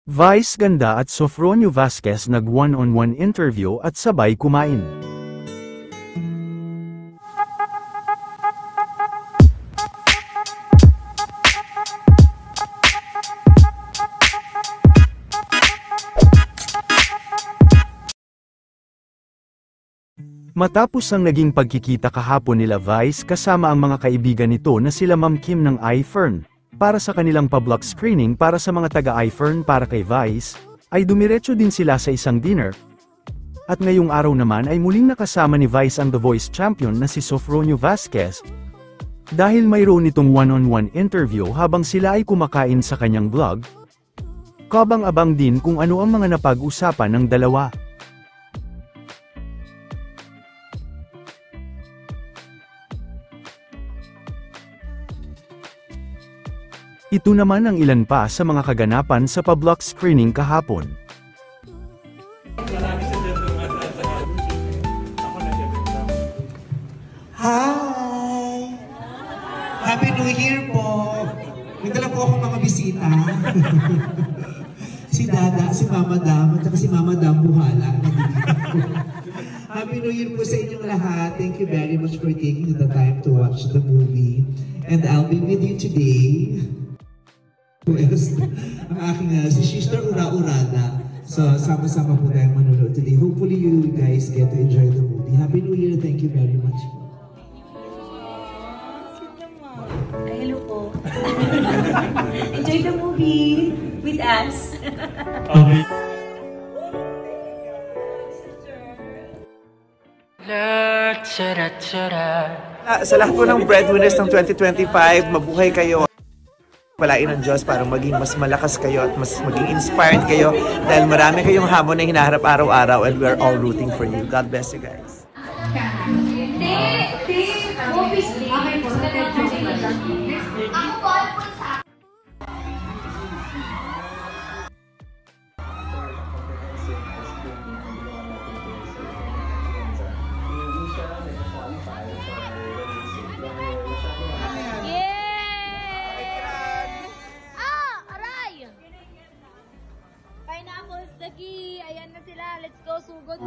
Vice Ganda at Sofronio Vasquez nag one-on-one interview at sabay kumain. Matapos ang naging pagkikita kahapon nila Vice kasama ang mga kaibigan nito na sila Ma'am Kim ng iFern, para sa kanilang pa-block screening para sa mga taga-iFern para kay Vice, ay dumiretso din sila sa isang dinner. At ngayong araw naman ay muling nakasama ni Vice ang The Voice champion na si Sofronio Vasquez. Dahil mayroon itong one-on-one interview habang sila ay kumakain sa kanyang vlog, kabang-abang din kung ano ang mga napag-usapan ng dalawa. Ito naman ang ilan pa sa mga kaganapan sa pa-block screening kahapon. Hi! Happy New Year po! May dala po akong mga bisita. Si Dada, si Mama Dam, at si Mama Dam Buhala. Happy New Year po sa inyong lahat. Thank you very much for taking the time to watch the movie. And I'll be with you today. Ang aking si Sister Ura-Urada. So, sama-sama po tayong manonood today. Hopefully you guys get to enjoy the movie. Happy New Year. Thank you very much. Ay, hello po. Enjoy the movie with us. Okay. Sa lahat po ng breadwinners ng 2025, mabuhay kayo. Palain ng Diyos para maging mas malakas kayo at mas maging inspired kayo dahil marami kayong hamon na hinaharap araw-araw and we're all rooting for you. God bless you guys. Pineapples, lagi. Ayan na sila. Let's go, sugod.